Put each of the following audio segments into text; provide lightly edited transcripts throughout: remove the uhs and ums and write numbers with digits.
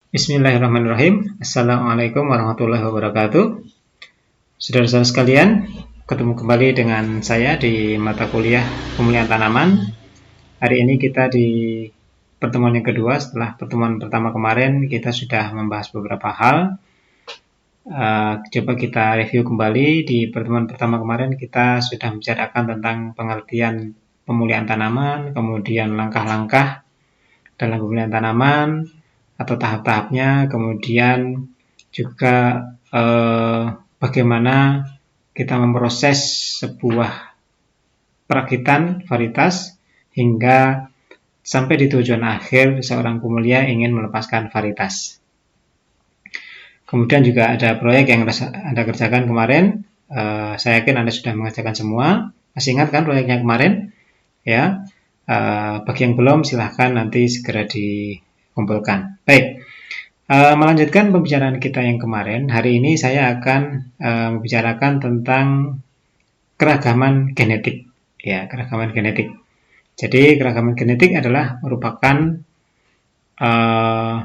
Bismillahirrahmanirrahim. Assalamualaikum warahmatullahi wabarakatuh. Saudara-saudara sekalian, ketemu kembali dengan saya di mata kuliah pemulihan tanaman. Hari ini kita di pertemuan yang kedua. Setelah pertemuan pertama kemarin kita sudah membahas beberapa hal. Coba kita review kembali. Di pertemuan pertama kemarin kita sudah membicarakan tentang pengertian pemulihan tanaman, kemudian langkah-langkah dalam pemulihan tanaman atau tahap-tahapnya, kemudian juga bagaimana kita memproses sebuah perakitan varietas hingga sampai di tujuan akhir seorang pemulia ingin melepaskan varietas. Kemudian juga ada proyek yang Anda kerjakan kemarin. Saya yakin Anda sudah mengerjakan semua. Masih ingat kan proyeknya kemarin? Ya. Bagi yang belum, silahkan nanti segera dikumpulkan. Baik, melanjutkan pembicaraan kita yang kemarin. Hari ini saya akan membicarakan tentang keragaman genetik. Ya, keragaman genetik. Jadi keragaman genetik adalah merupakan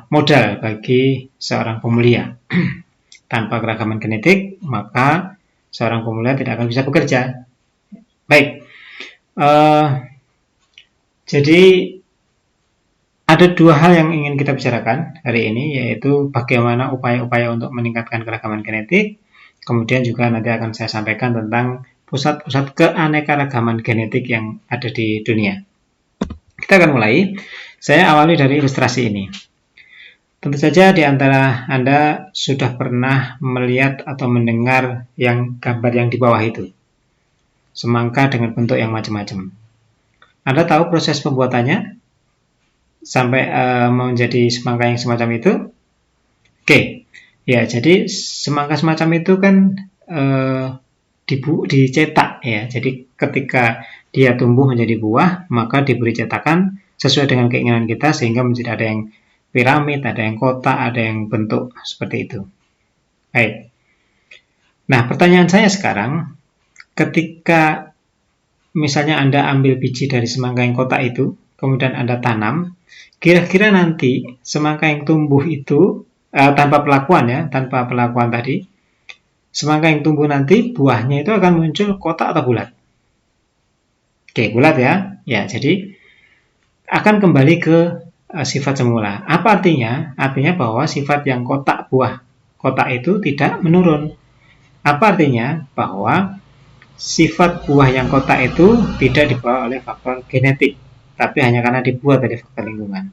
modal bagi seorang pemulia. Tanpa keragaman genetik, maka seorang pemulia tidak akan bisa bekerja. Baik. Jadi ada dua hal yang ingin kita bicarakan hari ini, yaitu bagaimana upaya-upaya untuk meningkatkan keragaman genetik. Kemudian juga nanti akan saya sampaikan tentang pusat-pusat keanekaragaman genetik yang ada di dunia. Kita akan mulai. Saya awali dari ilustrasi ini. Tentu saja di antara Anda sudah pernah melihat atau mendengar yang gambar yang di bawah itu. Semangka dengan bentuk yang macam-macam. Anda tahu proses pembuatannya sampai menjadi semangka yang semacam itu? Oke, ya jadi semangka semacam itu kan dicetak ya. Jadi ketika dia tumbuh menjadi buah, maka diberi cetakan sesuai dengan keinginan kita sehingga menjadi ada yang piramid, ada yang kotak, ada yang bentuk seperti itu. Baik. Nah, pertanyaan saya sekarang, ketika misalnya Anda ambil biji dari semangka yang kotak itu, kemudian Anda tanam, kira-kira nanti semangka yang tumbuh itu, tanpa pelakuan tadi, semangka yang tumbuh nanti, buahnya itu akan muncul kotak atau bulat? Oke, bulat ya. Ya, jadi akan kembali ke sifat semula. Apa artinya? Artinya bahwa sifat yang buah kotak itu tidak menurun. Apa artinya? Bahwa sifat buah yang kotak itu tidak dibawa oleh faktor genetik, tapi hanya karena dibuat dari faktor lingkungan.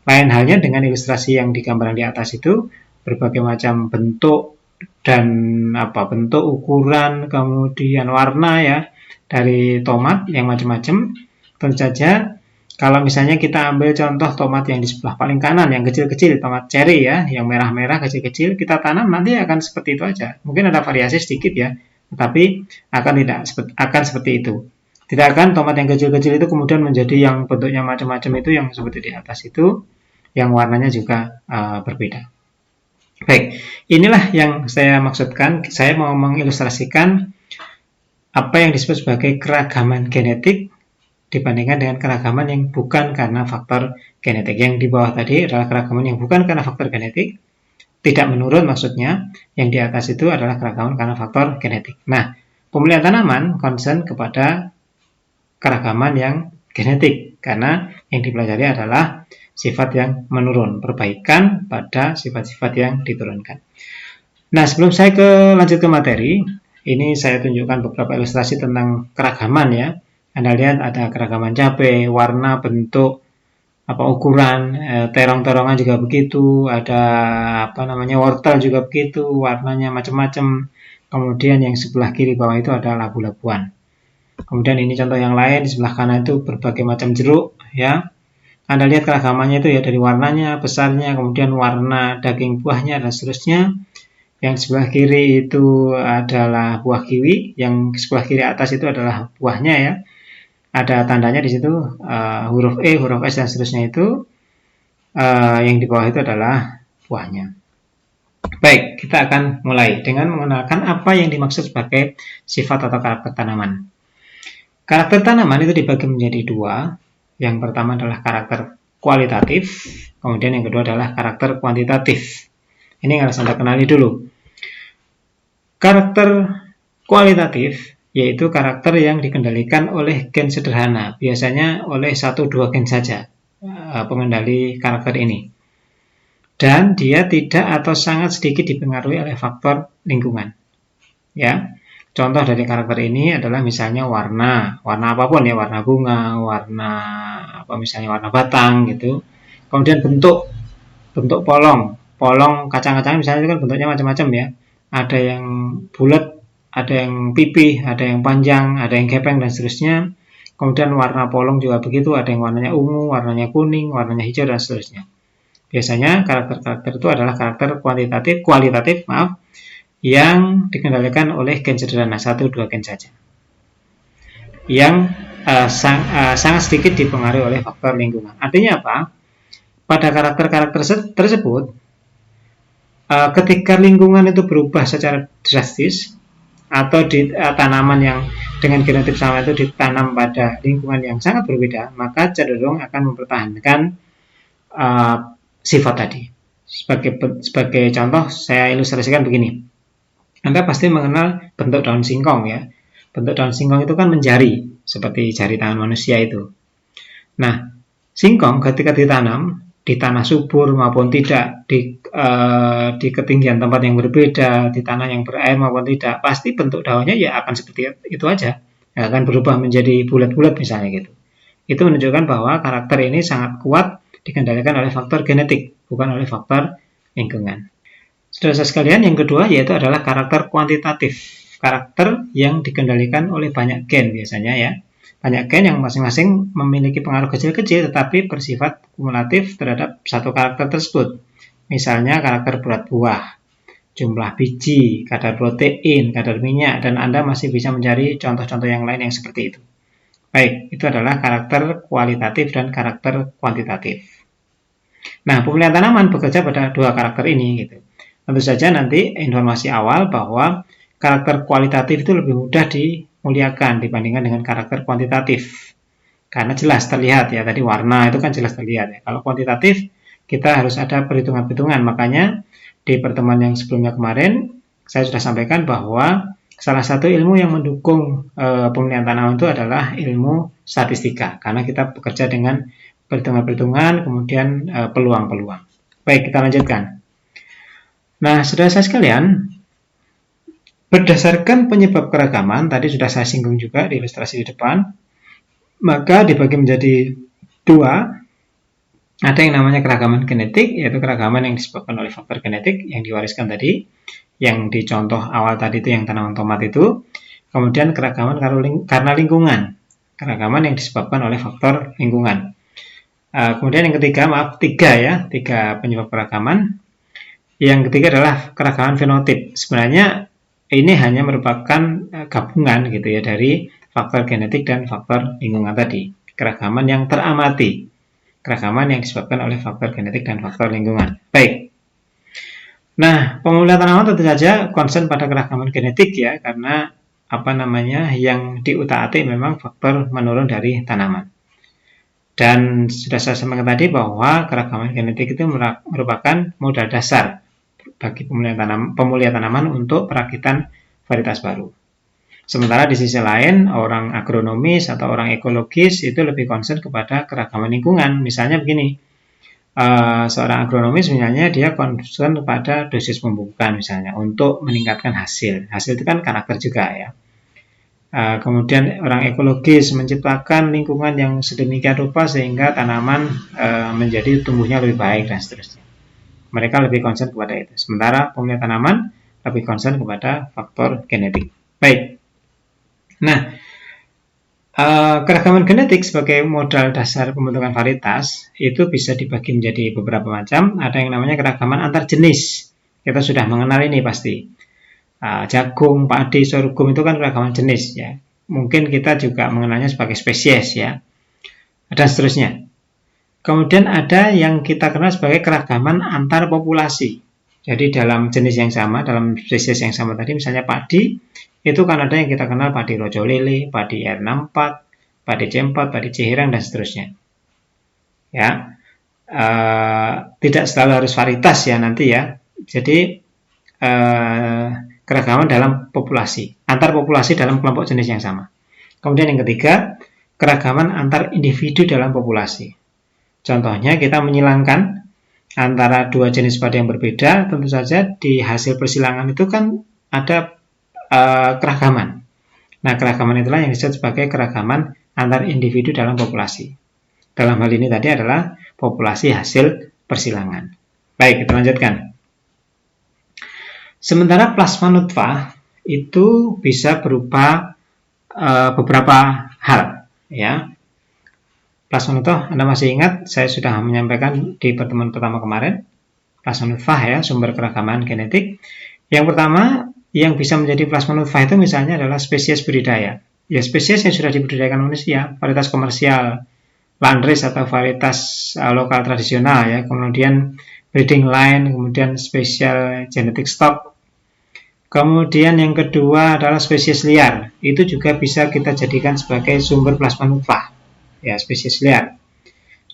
Lain halnya dengan ilustrasi yang digambarkan di atas itu, berbagai macam bentuk dan bentuk, ukuran, kemudian warna ya dari tomat yang macam-macam. Tentu saja kalau misalnya kita ambil contoh tomat yang di sebelah paling kanan yang kecil-kecil, tomat cherry ya, yang merah-merah kecil-kecil, kita tanam nanti akan seperti itu aja. Mungkin ada variasi sedikit ya, tetapi akan seperti itu. Tidak akan tomat yang kecil-kecil itu kemudian menjadi yang bentuknya macam-macam itu yang seperti di atas itu, yang warnanya juga berbeda. Baik, inilah yang saya maksudkan. Saya mau mengilustrasikan apa yang disebut sebagai keragaman genetik dibandingkan dengan keragaman yang bukan karena faktor genetik. Yang di bawah tadi adalah keragaman yang bukan karena faktor genetik, tidak menurun maksudnya. Yang di atas itu adalah keragaman karena faktor genetik. Nah, pemulihan tanaman concern kepada keragaman yang genetik, karena yang dipelajari adalah sifat yang menurun, perbaikan pada sifat-sifat yang diturunkan. Nah, sebelum saya lanjut ke materi, ini saya tunjukkan beberapa ilustrasi tentang keragaman ya. Anda lihat ada keragaman cabai, warna, bentuk, ukuran, terong-terongan juga begitu, ada wortel juga begitu, warnanya macam-macam. Kemudian yang sebelah kiri bawah itu ada labu-labuan. Kemudian ini contoh yang lain, di sebelah kanan itu berbagai macam jeruk ya. Anda lihat keragamannya itu ya, dari warnanya, besarnya, kemudian warna daging buahnya dan seterusnya. Yang sebelah kiri itu adalah buah kiwi, yang sebelah kiri atas itu adalah buahnya ya. Ada tandanya di situ, huruf E, huruf S dan seterusnya itu. Yang di bawah itu adalah buahnya. Baik, kita akan mulai dengan mengenalkan apa yang dimaksud sebagai sifat atau karakter tanaman. Karakter tanaman itu dibagi menjadi dua. Yang pertama adalah karakter kualitatif, Kemudian yang kedua adalah karakter kuantitatif. Ini yang harus Anda kenali dulu. Karakter kualitatif yaitu karakter yang dikendalikan oleh gen sederhana, biasanya oleh 1-2 gen saja pengendali karakter ini. Dan dia tidak atau sangat sedikit dipengaruhi oleh faktor lingkungan. Ya, contoh dari karakter ini adalah misalnya warna apapun ya, warna bunga, warna apa misalnya warna batang gitu. Kemudian bentuk polong kacang-kacangan misalnya itu kan bentuknya macam-macam ya. Ada yang bulat, ada yang pipih, ada yang panjang, ada yang gepeng dan seterusnya. Kemudian warna polong juga begitu, ada yang warnanya ungu, warnanya kuning, warnanya hijau dan seterusnya. Biasanya karakter-karakter itu adalah karakter kualitatif yang dikendalikan oleh gen sederhana 1-2 gen saja. Yang sangat sedikit dipengaruhi oleh faktor lingkungan. Artinya apa? Pada karakter-karakter tersebut, ketika lingkungan itu berubah secara drastis atau di tanaman yang dengan genotip sama itu ditanam pada lingkungan yang sangat berbeda, maka cenderung akan mempertahankan sifat tadi. Sebagai contoh, saya ilustrasikan begini. Anda pasti mengenal bentuk daun singkong ya. Bentuk daun singkong itu kan menjari, seperti jari tangan manusia itu. Nah, singkong ketika ditanam di tanah subur maupun tidak, di ketinggian tempat yang berbeda, di tanah yang berair maupun tidak, pasti bentuk daunnya ya akan seperti itu aja. Ya, akan berubah menjadi bulat-bulat misalnya gitu. Itu menunjukkan bahwa karakter ini sangat kuat dikendalikan oleh faktor genetik, bukan oleh faktor lingkungan. Saudara sekalian, yang kedua yaitu adalah karakter kuantitatif. Karakter yang dikendalikan oleh banyak gen biasanya ya. Banyak gen yang masing-masing memiliki pengaruh kecil-kecil tetapi bersifat kumulatif terhadap satu karakter tersebut. Misalnya karakter berat buah, jumlah biji, kadar protein, kadar minyak, dan Anda masih bisa mencari contoh-contoh yang lain yang seperti itu. Baik, itu adalah karakter kualitatif dan karakter kuantitatif. Nah, pemilihan tanaman bekerja pada dua karakter ini gitu. Tentu saja nanti informasi awal bahwa karakter kualitatif itu lebih mudah dimuliakan dibandingkan dengan karakter kuantitatif. Karena jelas terlihat ya, tadi warna itu kan jelas terlihat ya. Kalau kuantitatif kita harus ada perhitungan-perhitungan. Makanya di pertemuan yang sebelumnya kemarin saya sudah sampaikan bahwa salah satu ilmu yang mendukung pemilihan tanaman itu adalah ilmu statistika. Karena kita bekerja dengan perhitungan-perhitungan kemudian peluang-peluang. Baik, kita lanjutkan. Nah, saudara saya sekalian, berdasarkan penyebab keragaman, tadi sudah saya singgung juga di ilustrasi di depan, maka dibagi menjadi dua. Ada yang namanya keragaman genetik, yaitu keragaman yang disebabkan oleh faktor genetik yang diwariskan tadi, yang di contoh awal tadi itu yang tanaman tomat itu. Kemudian keragaman karena lingkungan, keragaman yang disebabkan oleh faktor lingkungan. Kemudian yang ketiga, tiga penyebab keragaman. Yang ketiga adalah keragaman fenotip. Sebenarnya ini hanya merupakan gabungan gitu ya dari faktor genetik dan faktor lingkungan tadi. Keragaman yang teramati. Keragaman yang disebabkan oleh faktor genetik dan faktor lingkungan. Baik. Nah, pemilihan tanaman tentu saja concern pada keragaman genetik ya, karena yang diutak-atik memang faktor menurun dari tanaman. Dan sudah saya sampaikan tadi bahwa keragaman genetik itu merupakan modal dasar bagi pemulihan tanaman untuk perakitan varietas baru. Sementara di sisi lain, orang agronomis atau orang ekologis itu lebih concern kepada keragaman lingkungan. Misalnya begini, seorang agronomis misalnya dia concern kepada dosis pemupukan misalnya untuk meningkatkan hasil. Hasil itu kan karakter juga ya. Kemudian orang ekologis menciptakan lingkungan yang sedemikian rupa sehingga tanaman menjadi tumbuhnya lebih baik dan seterusnya. Mereka lebih concern kepada itu. Sementara pemilihan tanaman lebih concern kepada faktor genetik. Baik. Nah, keragaman genetik sebagai modal dasar pembentukan varietas itu bisa dibagi menjadi beberapa macam. Ada yang namanya keragaman antar jenis. Kita sudah mengenal ini pasti. Jagung, padi, sorghum itu kan keragaman jenis ya. Mungkin kita juga mengenalnya sebagai spesies ya. Dan seterusnya. Kemudian ada yang kita kenal sebagai keragaman antar populasi. Jadi dalam jenis yang sama, dalam spesies yang sama tadi, misalnya padi, itu kan ada yang kita kenal padi rojo lele, padi R64, padi C4, padi Cihirang, dan seterusnya. Ya, tidak selalu harus varietas ya nanti ya. Jadi keragaman dalam populasi, antar populasi dalam kelompok jenis yang sama. Kemudian yang ketiga, keragaman antar individu dalam populasi. Contohnya kita menyilangkan antara dua jenis padi yang berbeda, tentu saja di hasil persilangan itu kan ada keragaman. Nah, keragaman itulah yang disebut sebagai keragaman antar individu dalam populasi. Dalam hal ini tadi adalah populasi hasil persilangan. Baik, kita lanjutkan. Sementara plasma nutfah itu bisa berupa beberapa hal, ya. Plasma nutfah, Anda masih ingat saya sudah menyampaikan di pertemuan pertama kemarin, plasma nutfah ya, sumber keragaman genetik. Yang pertama, yang bisa menjadi plasma nutfah itu misalnya adalah spesies budidaya. Ya, spesies yang sudah dibudidayakan manusia, varietas komersial, landrace atau varietas lokal tradisional ya, kemudian breeding line, kemudian special genetic stock. Kemudian yang kedua adalah spesies liar. Itu juga bisa kita jadikan sebagai sumber plasma nutfah. Ya, spesies liar.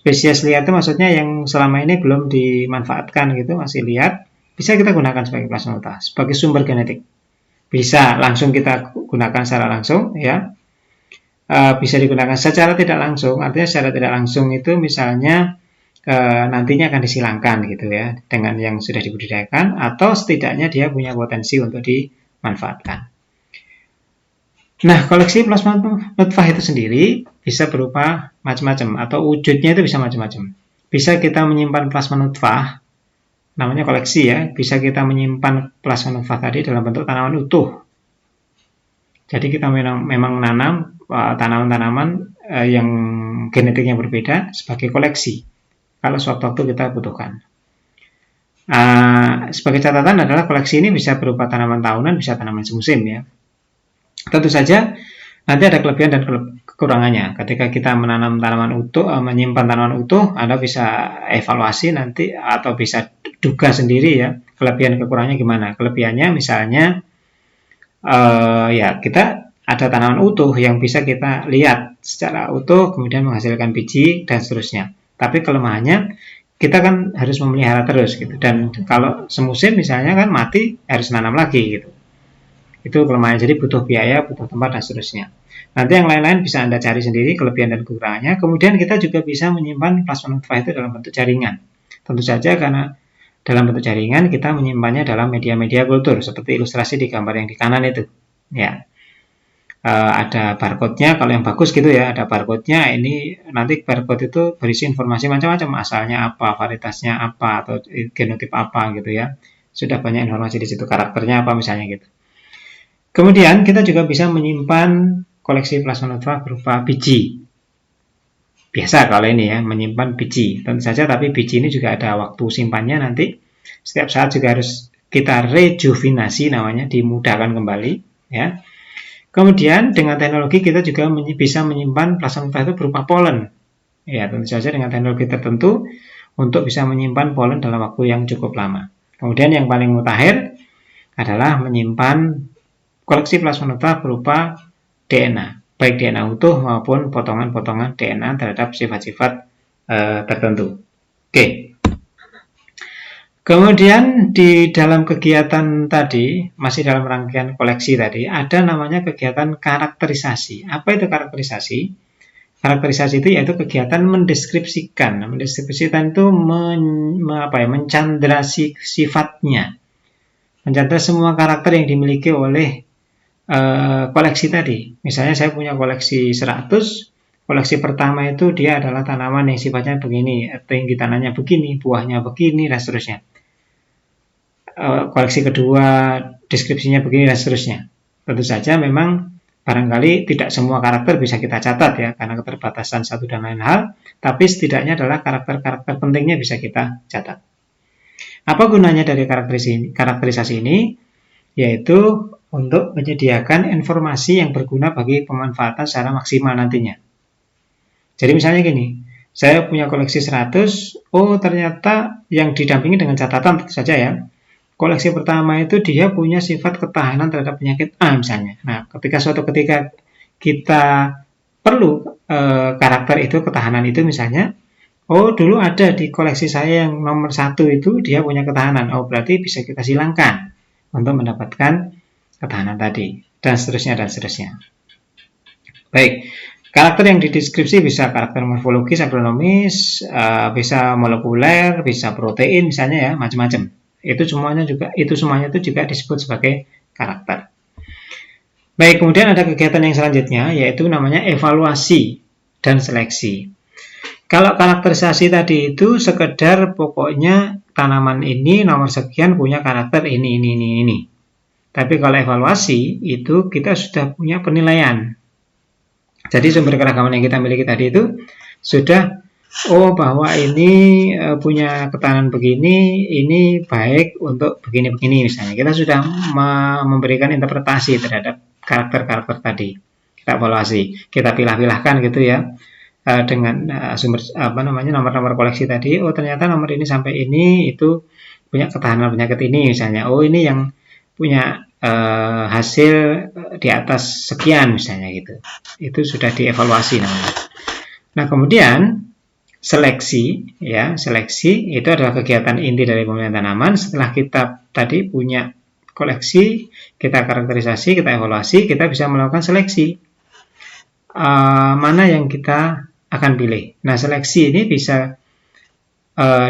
Spesies liar itu maksudnya yang selama ini belum dimanfaatkan gitu, masih liar, bisa kita gunakan sebagai plasma nutfah, sebagai sumber genetik. Bisa langsung kita gunakan secara langsung ya. Bisa digunakan secara tidak langsung, artinya secara tidak langsung itu misalnya nantinya akan disilangkan gitu ya dengan yang sudah dibudidayakan, atau setidaknya dia punya potensi untuk dimanfaatkan. Nah, koleksi plasma nutfah itu sendiri bisa berupa macam-macam atau wujudnya itu bisa macam-macam. Bisa kita menyimpan plasma nutfah, namanya koleksi ya, bisa kita menyimpan plasma nutfah tadi dalam bentuk tanaman utuh. Jadi kita memang nanam tanaman-tanaman yang genetiknya berbeda sebagai koleksi kalau suatu waktu kita butuhkan. Sebagai catatan adalah koleksi ini bisa berupa tanaman tahunan, bisa tanaman semusim ya. Tentu saja nanti ada kelebihan dan kekurangannya. Ketika kita menanam tanaman utuh, menyimpan tanaman utuh, Anda bisa evaluasi nanti atau bisa duga sendiri ya kelebihan kekurangannya gimana. Kelebihannya misalnya ya kita ada tanaman utuh yang bisa kita lihat secara utuh, kemudian menghasilkan biji dan seterusnya. Tapi kelemahannya kita kan harus memelihara terus gitu, dan kalau semusim misalnya kan mati harus nanam lagi gitu. Itu kelemahannya, jadi butuh biaya, butuh tempat dan seterusnya. Nanti yang lain-lain bisa Anda cari sendiri kelebihan dan kekurangannya. Kemudian kita juga bisa menyimpan plasma nutfah itu dalam bentuk jaringan. Tentu saja karena dalam bentuk jaringan kita menyimpannya dalam media-media kultur seperti ilustrasi di gambar yang di kanan itu. Ya. Ada barcode-nya, kalau yang bagus gitu ya, ada barcode-nya. Ini nanti barcode itu berisi informasi macam-macam, asalnya apa, varietasnya apa, atau genotip apa gitu ya. Sudah banyak informasi di situ, karakternya apa misalnya gitu. Kemudian kita juga bisa menyimpan koleksi plasma nutfah berupa biji. Biasa kalau ini ya, menyimpan biji. Tentu saja, tapi biji ini juga ada waktu simpannya nanti. Setiap saat juga harus kita rejuvenasi namanya, dimudahkan kembali ya. Kemudian dengan teknologi kita juga bisa menyimpan plasma nutfah itu berupa polen. Ya, tentu saja dengan teknologi tertentu untuk bisa menyimpan polen dalam waktu yang cukup lama. Kemudian yang paling mutakhir adalah menyimpan koleksi plasma nutfah berupa DNA, baik DNA utuh maupun potongan-potongan DNA terhadap sifat-sifat tertentu. Oke. Kemudian di dalam kegiatan tadi, masih dalam rangkaian koleksi tadi, ada namanya kegiatan karakterisasi. Apa itu karakterisasi? Karakterisasi itu yaitu kegiatan mendeskripsikan. Mendeskripsikan itu mencandra sifatnya. Mencandra semua karakter yang dimiliki oleh koleksi tadi. Misalnya saya punya koleksi 100, koleksi pertama itu dia adalah tanaman yang sifatnya begini, tinggi tanahnya begini, buahnya begini, dan seterusnya. Koleksi kedua deskripsinya begini dan seterusnya. Tentu saja memang barangkali tidak semua karakter bisa kita catat ya, karena keterbatasan satu dan lain hal, tapi setidaknya adalah karakter-karakter pentingnya bisa kita catat. Apa gunanya dari karakterisasi ini? Yaitu untuk menyediakan informasi yang berguna bagi pemanfaatan secara maksimal nantinya. Jadi misalnya gini, saya punya koleksi 100, ternyata yang didampingi dengan catatan tentu saja ya. Koleksi pertama itu dia punya sifat ketahanan terhadap penyakit A misalnya. Nah, suatu ketika kita perlu karakter itu, ketahanan itu misalnya, Oh, dulu ada di koleksi saya yang nomor 1 itu dia punya ketahanan. Oh, berarti bisa kita silangkan untuk mendapatkan ketahanan tadi. Dan seterusnya, dan seterusnya. Baik, karakter yang dideskripsi bisa karakter morfologis, agronomis, bisa molekuler, bisa protein, misalnya ya, macam-macam. Itu semuanya itu juga disebut sebagai karakter. Baik, kemudian ada kegiatan yang selanjutnya, yaitu namanya evaluasi dan seleksi. Kalau karakterisasi tadi itu sekedar pokoknya tanaman ini nomor sekian punya karakter ini. Tapi kalau evaluasi itu kita sudah punya penilaian. Jadi sumber keragaman yang kita miliki tadi itu sudah, oh bahwa ini punya ketahanan begini, ini baik untuk begini-begini misalnya. Kita sudah memberikan interpretasi terhadap karakter-karakter tadi. Kita evaluasi, kita pilah-pilahkan gitu ya. Dengan sumber nomor-nomor koleksi tadi, oh ternyata nomor ini sampai ini itu punya ketahanan penyakit ini misalnya. Oh ini yang punya hasil di atas sekian misalnya gitu. Itu sudah dievaluasi namanya. Nah, kemudian seleksi ya, seleksi itu adalah kegiatan inti dari pemilihan tanaman. Setelah kita tadi punya koleksi, kita karakterisasi, kita evaluasi, kita bisa melakukan seleksi. Mana yang kita akan pilih. Nah, seleksi ini bisa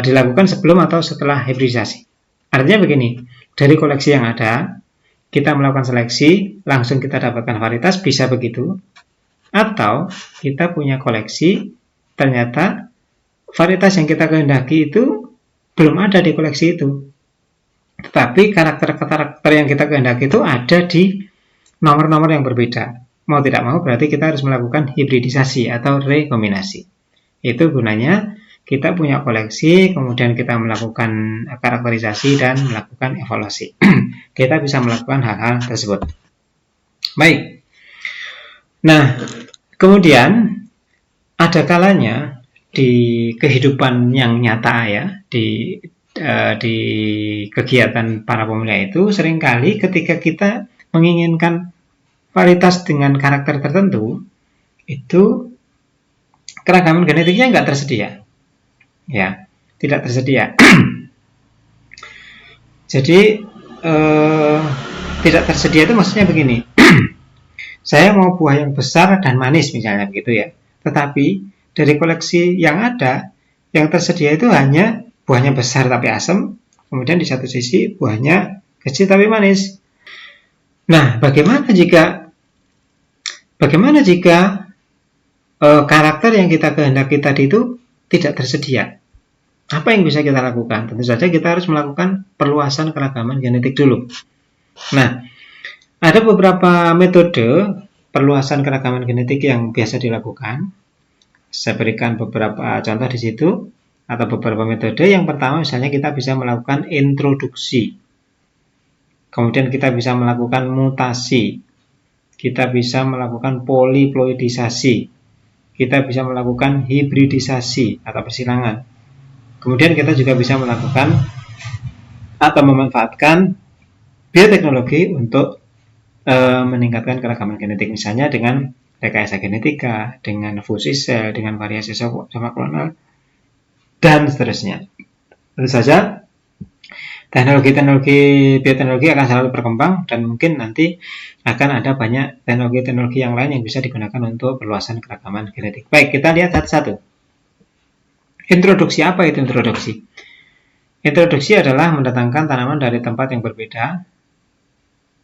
dilakukan sebelum atau setelah hibridisasi. Artinya begini, dari koleksi yang ada, kita melakukan seleksi, langsung kita dapatkan varietas, bisa begitu. Atau kita punya koleksi, ternyata varietas yang kita kehendaki itu belum ada di koleksi itu. Tetapi karakter-karakter yang kita kehendaki itu ada di nomor-nomor yang berbeda. Mau tidak mau berarti kita harus melakukan hibridisasi atau rekombinasi. Itu gunanya kita punya koleksi, kemudian kita melakukan karakterisasi dan melakukan evaluasi. Kita bisa melakukan hal-hal tersebut. Baik. Nah, kemudian ada kalanya di kehidupan yang nyata ya, di kegiatan para pemilih itu seringkali ketika kita menginginkan varietas dengan karakter tertentu, itu keragaman genetiknya nggak tersedia. Ya, tidak tersedia. Jadi, tidak tersedia itu maksudnya begini. Saya mau buah yang besar dan manis misalnya begitu ya. Tetapi, dari koleksi yang ada, yang tersedia itu hanya buahnya besar tapi asam, kemudian di satu sisi buahnya kecil tapi manis. Nah, bagaimana jika karakter yang kita kehendaki tadi itu tidak tersedia? Apa yang bisa kita lakukan? Tentu saja kita harus melakukan perluasan keragaman genetik dulu. Nah, ada beberapa metode perluasan keragaman genetik yang biasa dilakukan. Saya berikan beberapa contoh di situ atau beberapa metode. Yang pertama misalnya kita bisa melakukan introduksi. Kemudian kita bisa melakukan mutasi. Kita bisa melakukan poliploidisasi. Kita bisa melakukan hibridisasi atau persilangan. Kemudian kita juga bisa melakukan atau memanfaatkan bioteknologi untuk meningkatkan keragaman genetik. Misalnya dengan rekayasa genetika, dengan fusi sel, dengan variasi sama klonal, dan seterusnya. Tentu saja bioteknologi akan selalu berkembang dan mungkin nanti akan ada banyak teknologi-teknologi yang lain yang bisa digunakan untuk perluasan keragaman genetik. Baik, kita lihat satu-satu. Introduksi, apa itu introduksi? Introduksi adalah mendatangkan tanaman dari tempat yang berbeda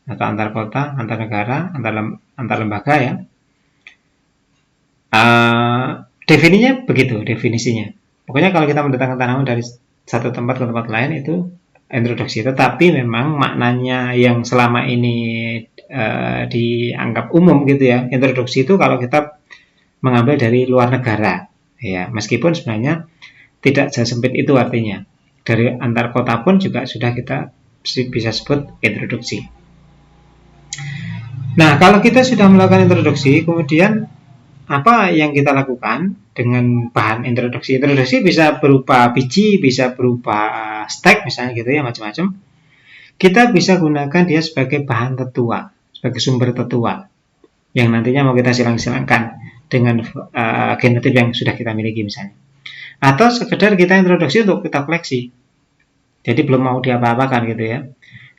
atau antar kota, antar negara, antar lembaga ya. Definisinya. Pokoknya kalau kita mendatangkan tanaman dari satu tempat ke tempat lain itu introduksi. Tetapi memang maknanya yang selama ini dianggap umum gitu ya. Introduksi itu kalau kita mengambil dari luar negara, ya. Meskipun sebenarnya tidak sesempit itu artinya. Dari antar kota pun juga sudah kita bisa sebut introduksi. Nah, kalau kita sudah melakukan introduksi, kemudian apa yang kita lakukan dengan bahan introduksi? Introduksi bisa berupa biji, bisa berupa stek misalnya gitu ya, macam-macam. Kita bisa gunakan dia sebagai bahan tetua, sebagai sumber tetua yang nantinya mau kita silang-silangkan dengan genotipe yang sudah kita miliki misalnya. Atau sekedar kita introduksi untuk kita koleksi. Jadi belum mau diapa-apakan gitu ya.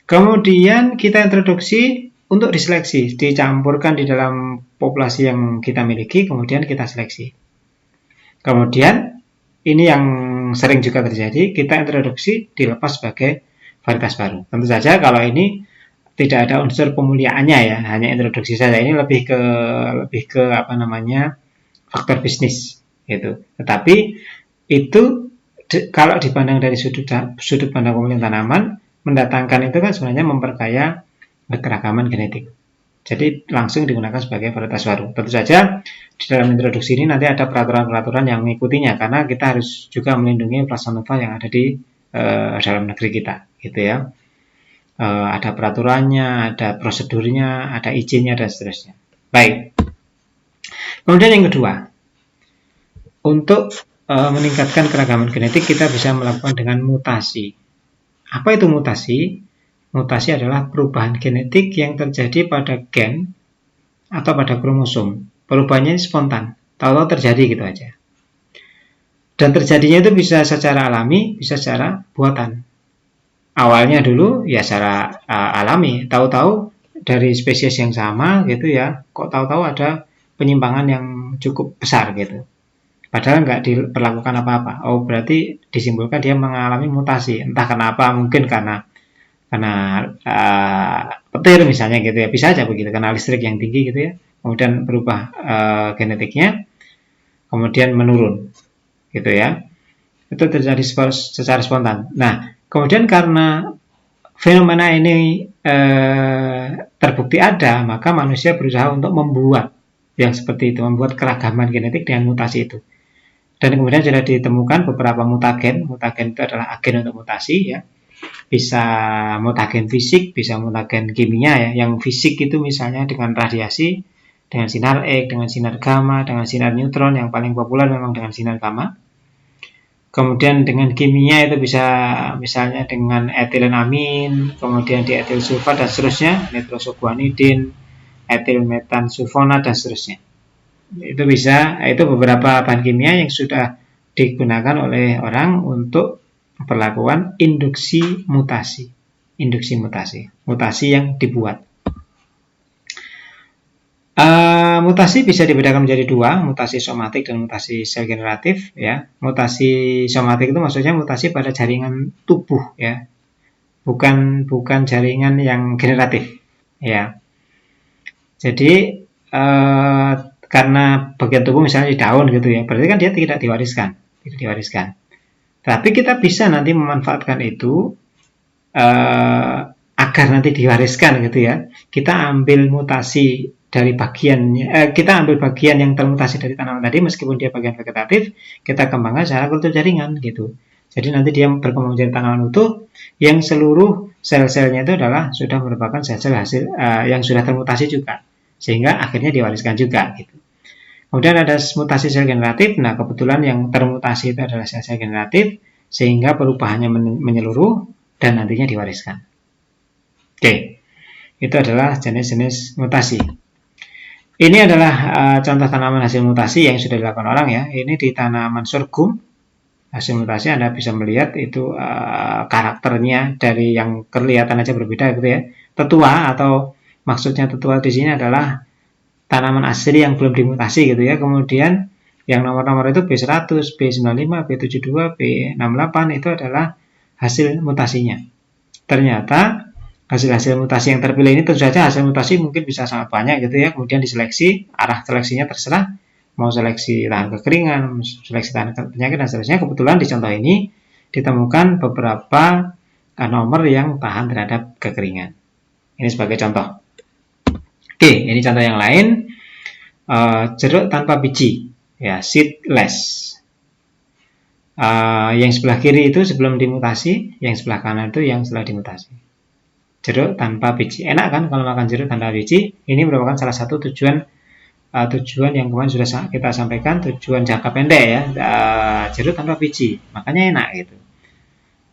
Kemudian kita introduksi untuk diseleksi, dicampurkan di dalam populasi yang kita miliki, kemudian kita seleksi. Kemudian ini yang sering juga terjadi, kita introduksi dilepas sebagai varietas baru. Tentu saja kalau ini tidak ada unsur pemuliaannya ya, hanya introduksi saja. Ini lebih ke apa namanya, faktor bisnis gitu. Tetapi itu kalau dipandang dari sudut pandang pemulihan tanaman, mendatangkan itu kan sebenarnya memperkaya kekeragaman genetik. Jadi langsung digunakan sebagai varietas baru. Tentu saja di dalam introduksi ini nanti ada peraturan-peraturan yang mengikutinya, karena kita harus juga melindungi plasma yang ada di dalam negeri kita, gitu ya. Ada peraturannya, ada prosedurnya, ada izinnya, dan seterusnya. Baik. Kemudian yang kedua, untuk meningkatkan keragaman genetik kita bisa melakukan dengan mutasi. Apa itu mutasi? Mutasi adalah perubahan genetik yang terjadi pada gen atau pada kromosom. Perubahannya spontan, tahu-tahu terjadi gitu aja. Dan terjadinya itu bisa secara alami, bisa secara buatan. Awalnya dulu ya secara alami, tahu-tahu dari spesies yang sama gitu ya, kok tahu-tahu ada penyimpangan yang cukup besar gitu. Padahal nggak diperlakukan apa-apa. Oh, berarti disimpulkan dia mengalami mutasi. Entah kenapa, mungkin karena petir misalnya gitu ya, bisa aja begitu, karena listrik yang tinggi gitu ya, kemudian berubah genetiknya, kemudian menurun gitu ya. Itu terjadi secara spontan. Nah, kemudian karena fenomena ini terbukti ada, maka manusia berusaha untuk membuat yang seperti itu, membuat keragaman genetik dengan mutasi itu. Dan kemudian sudah ditemukan beberapa mutagen. Mutagen itu adalah agen untuk mutasi ya. Bisa mutagen fisik, bisa mutagen kimia ya. Yang fisik itu misalnya dengan radiasi, dengan sinar X, dengan sinar gamma, dengan sinar neutron. Yang paling populer memang dengan sinar gamma. Kemudian dengan kimia itu bisa misalnya dengan etilenamin, kemudian di etil sulfat dan seterusnya, nitrosoguanidin, etil metan sulfonat dan seterusnya. Itu bisa, itu beberapa bahan kimia yang sudah digunakan oleh orang untuk perlakuan induksi mutasi. Induksi mutasi yang dibuat. Mutasi bisa dibedakan menjadi dua, mutasi somatik dan mutasi sel generatif ya. Mutasi somatik itu maksudnya mutasi pada jaringan tubuh ya. Bukan jaringan yang generatif ya. Jadi karena bagian tubuh misalnya di daun gitu ya, berarti kan dia tidak diwariskan. Tapi kita bisa nanti memanfaatkan itu agar nanti diwariskan gitu ya. Kita ambil mutasi dari kita ambil bagian yang termutasi dari tanaman tadi, meskipun dia bagian vegetatif, kita kembangkan secara kultur jaringan gitu. Jadi nanti dia berkembang menjadi tanaman utuh yang seluruh sel-selnya itu adalah sudah merupakan sel-sel hasil yang sudah termutasi juga, sehingga akhirnya diwariskan juga gitu. Kemudian ada mutasi sel generatif. Nah, kebetulan yang termutasi itu adalah sel-sel generatif, sehingga perubahannya menyeluruh dan nantinya diwariskan. Oke, itu adalah jenis-jenis mutasi. Ini adalah contoh tanaman hasil mutasi yang sudah dilakukan orang ya. Ini di tanaman sorghum hasil mutasi. Anda bisa melihat itu karakternya dari yang kelihatan aja berbeda gitu ya. Tetua, atau maksudnya tetua di sini adalah tanaman asli yang belum dimutasi gitu ya. Kemudian yang nomor-nomor itu B100, B95, B72, B68 itu adalah hasil mutasinya. Ternyata hasil-hasil mutasi yang terpilih ini tentu saja hasil mutasi mungkin bisa sangat banyak gitu ya. Kemudian diseleksi, arah seleksinya terserah, mau seleksi tahan kekeringan, seleksi tahan penyakit dan seterusnya. Kebetulan di contoh ini ditemukan beberapa nomor yang tahan terhadap kekeringan. Ini sebagai contoh. Oke, ini contoh yang lain. Jeruk tanpa biji, ya, seedless. Yang sebelah kiri itu sebelum dimutasi, yang sebelah kanan itu yang setelah dimutasi. Jeruk tanpa biji. Enak kan kalau makan jeruk tanpa biji? Ini merupakan salah satu tujuan yang kemarin sudah kita sampaikan, tujuan jangka pendek ya, jeruk tanpa biji. Makanya enak gitu.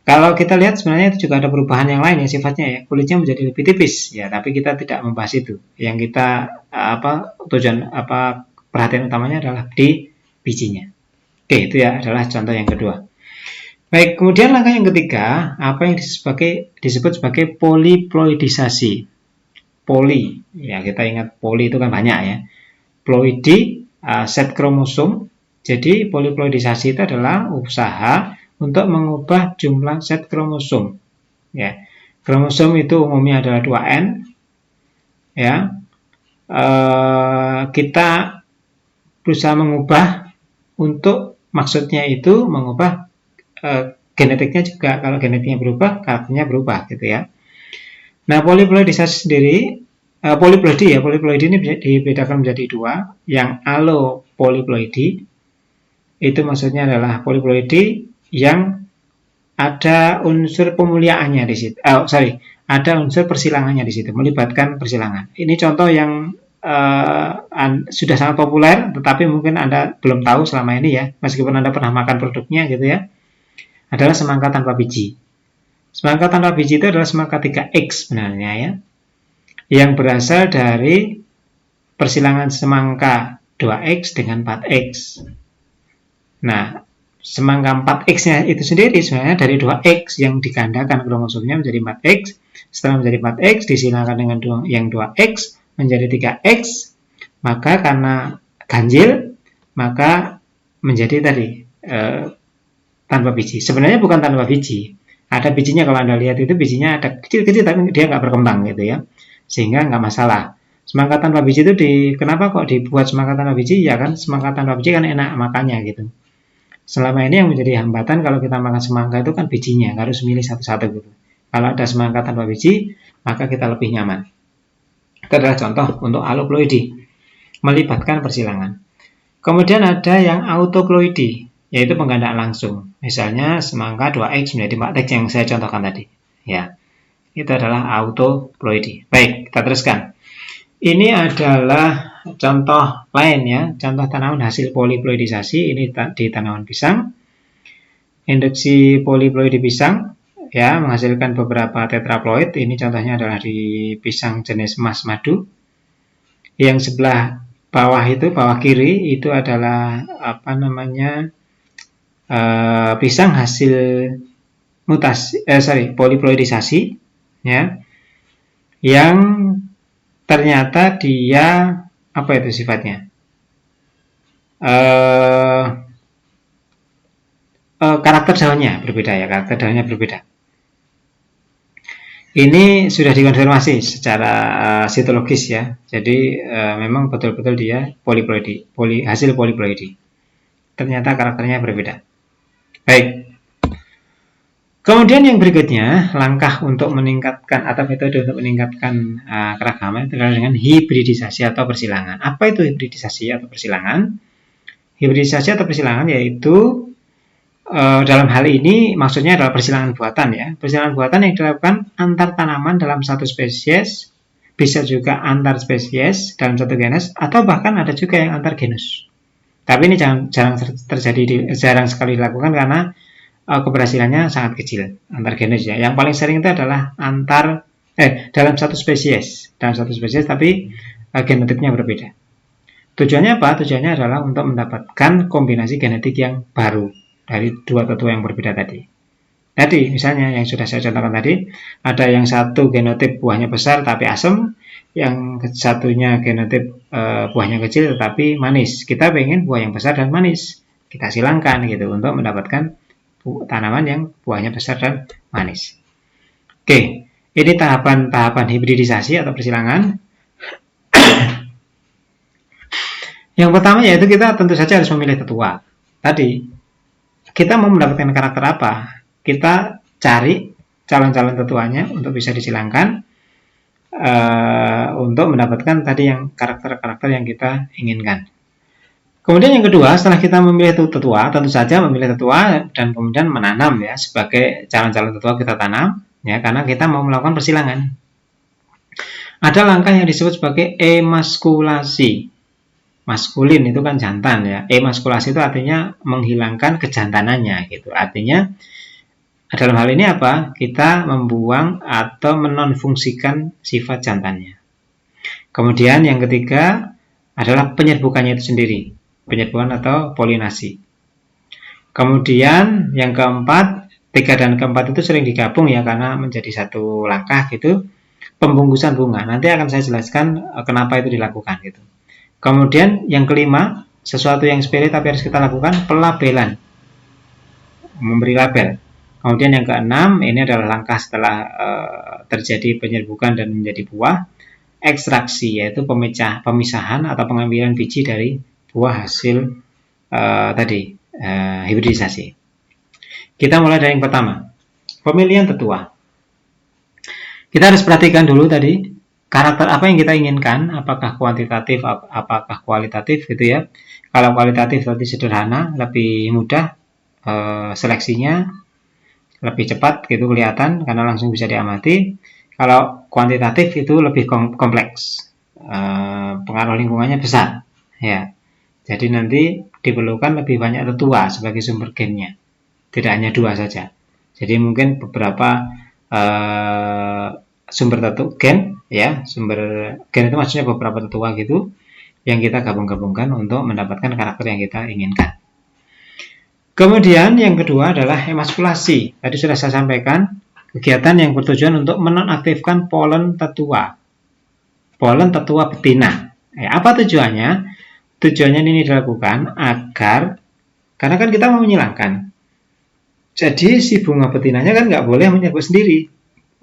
Kalau kita lihat sebenarnya itu juga ada perubahan yang lain yang sifatnya ya, kulitnya menjadi lebih tipis ya, tapi kita tidak membahas itu. Yang kita perhatian utamanya adalah di bijinya. Oke, itu ya adalah contoh yang kedua. Baik, kemudian langkah yang ketiga, apa yang disebut sebagai poliploidisasi. Poli, ya kita ingat poli itu kan banyak ya. Ploidi, set kromosom. Jadi poliploidisasi itu adalah usaha untuk mengubah jumlah set kromosom. Ya, kromosom itu umumnya adalah 2N. Ya, kita berusaha mengubah untuk maksudnya itu mengubah genetiknya juga. Kalau genetiknya berubah, karakternya berubah gitu ya. Nah, poliploidisasi sendiri, poliploidi ini dibedakan menjadi dua. Yang allopoliploidi itu maksudnya adalah poliploidi yang ada unsur pemuliaannya di situ. Ada unsur persilangannya di situ, melibatkan persilangan. Ini contoh yang sudah sangat populer, tetapi mungkin Anda belum tahu selama ini ya, meskipun Anda pernah makan produknya gitu ya, adalah semangka tanpa biji. Semangka tanpa biji itu adalah semangka 3X sebenarnya ya, yang berasal dari persilangan semangka 2X dengan 4X. Nah, semangka 4X-nya itu sendiri sebenarnya dari 2X yang digandakan kromosomnya menjadi 4X. Setelah menjadi 4X, disilangkan dengan yang 2X menjadi 3X, maka karena ganjil, maka menjadi tadi tanpa biji. Sebenarnya bukan tanpa biji. Ada bijinya, kalau Anda lihat itu bijinya ada kecil-kecil tapi dia nggak berkembang gitu ya. Sehingga nggak masalah. Semangka tanpa biji itu kenapa kok dibuat semangka tanpa biji? Ya kan semangka tanpa biji kan enak makannya gitu. Selama ini yang menjadi hambatan kalau kita makan semangka itu kan bijinya, harus milih satu-satu gitu. Kalau ada semangka tanpa biji, maka kita lebih nyaman. Itu adalah contoh untuk alloploidi, melibatkan persilangan. Kemudian ada yang autoploidi, yaitu penggandaan langsung. Misalnya semangka 2X menjadi 4X yang saya contohkan tadi. Ya, itu adalah autoploidi. Baik, kita teruskan. Ini adalah contoh lain ya, contoh tanaman hasil poliploidisasi. Ini di tanaman pisang. Induksi poliploidi pisang ya menghasilkan beberapa tetraploid. Ini contohnya adalah di pisang jenis emas madu. Yang sebelah bawah itu, bawah kiri itu adalah pisang hasil poliploidisasi ya, yang ternyata dia apa itu sifatnya, karakter daunnya berbeda ya, karakter daunnya berbeda. Ini sudah dikonfirmasi secara sitologis ya, jadi memang betul-betul dia poliploidi, hasil poliploidi. Ternyata karakternya berbeda. Baik. Kemudian yang berikutnya, langkah untuk meningkatkan atau metode untuk meningkatkan keragaman itu adalah dengan hibridisasi atau persilangan. Apa itu hibridisasi atau persilangan? Hibridisasi atau persilangan yaitu dalam hal ini maksudnya adalah persilangan buatan ya. Persilangan buatan yang dilakukan antar tanaman dalam satu spesies, bisa juga antar spesies dalam satu genus, atau bahkan ada juga yang antar genus. Tapi ini jarang sekali dilakukan karena keberhasilannya sangat kecil antar genus ya. Yang paling sering itu adalah dalam satu spesies, tapi genotipnya berbeda. Tujuannya apa? Tujuannya adalah untuk mendapatkan kombinasi genetik yang baru dari dua tetua yang berbeda tadi. Tadi misalnya yang sudah saya contohkan tadi, ada yang satu genotip buahnya besar tapi asam, yang satunya genotip buahnya kecil tetapi manis. Kita pengen buah yang besar dan manis, kita silangkan gitu untuk mendapatkan tanaman yang buahnya besar dan manis. Oke, ini tahapan hibridisasi atau persilangan. Yang pertama yaitu kita tentu saja harus memilih tetua. Tadi kita mau mendapatkan karakter apa? Kita cari calon-calon tetuanya untuk bisa disilangkan untuk mendapatkan tadi yang karakter-karakter yang kita inginkan. Kemudian yang kedua, setelah kita memilih tetua, tentu saja memilih tetua dan kemudian menanam ya, sebagai calon-calon tetua kita tanam ya, karena kita mau melakukan persilangan. Ada langkah yang disebut sebagai emaskulasi. Maskulin itu kan jantan ya. Emaskulasi itu artinya menghilangkan kejantanannya gitu. Artinya dalam hal ini apa? Kita membuang atau menonfungsikan sifat jantannya. Kemudian yang ketiga adalah penyerbukannya itu sendiri. Penyerbukan atau polinasi. Kemudian yang keempat, 3 dan keempat itu sering digabung ya karena menjadi satu langkah gitu. Pembungkusan bunga. Nanti akan saya jelaskan kenapa itu dilakukan gitu. Kemudian yang kelima, sesuatu yang sepele tapi harus kita lakukan, pelabelan. Memberi label. Kemudian yang keenam, ini adalah langkah setelah terjadi penyerbukan dan menjadi buah, ekstraksi, yaitu pemisahan atau pengambilan biji dari buah hasil hibridisasi. Kita mulai dari yang pertama, pemilihan tetua. Kita harus perhatikan dulu tadi karakter apa yang kita inginkan, apakah kuantitatif, apakah kualitatif gitu ya. Kalau kualitatif tadi sederhana, lebih mudah seleksinya, lebih cepat gitu kelihatan karena langsung bisa diamati. Kalau kuantitatif itu lebih kompleks, pengaruh lingkungannya besar ya. Jadi nanti diperlukan lebih banyak tetua sebagai sumber gennya, tidak hanya 2 saja. Jadi mungkin beberapa sumber gen ya, sumber gen itu maksudnya beberapa tetua gitu yang kita gabung-gabungkan untuk mendapatkan karakter yang kita inginkan. Kemudian yang kedua adalah emaskulasi. Tadi sudah saya sampaikan, kegiatan yang bertujuan untuk menonaktifkan polen tetua. Polen tetua betina. Apa tujuannya? Tujuannya ini dilakukan agar, karena kan kita mau menyilangkan. Jadi si bunga betinanya kan nggak boleh menyerbuk sendiri.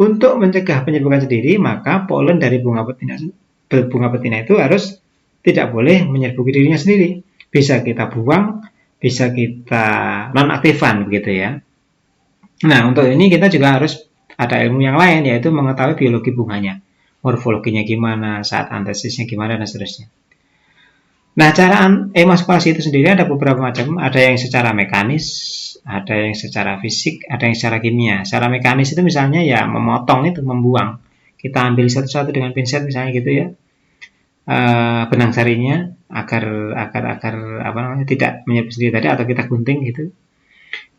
Untuk mencegah penyerbukan sendiri, maka polen dari bunga betina itu harus tidak boleh menyerbuki dirinya sendiri. Bisa kita buang, bisa kita nonaktifkan begitu ya. Nah, untuk ini kita juga harus ada ilmu yang lain, yaitu mengetahui biologi bunganya, morfologinya gimana, saat antesisnya gimana, dan seterusnya. Nah, cara emaskulasi itu sendiri ada beberapa macam, ada yang secara mekanis, ada yang secara fisik, ada yang secara kimia. Secara mekanis itu misalnya ya memotong itu, membuang. Kita ambil satu-satu dengan pinset misalnya gitu ya, benang sarinya agar tidak menyerbukan sendiri tadi, atau kita gunting gitu.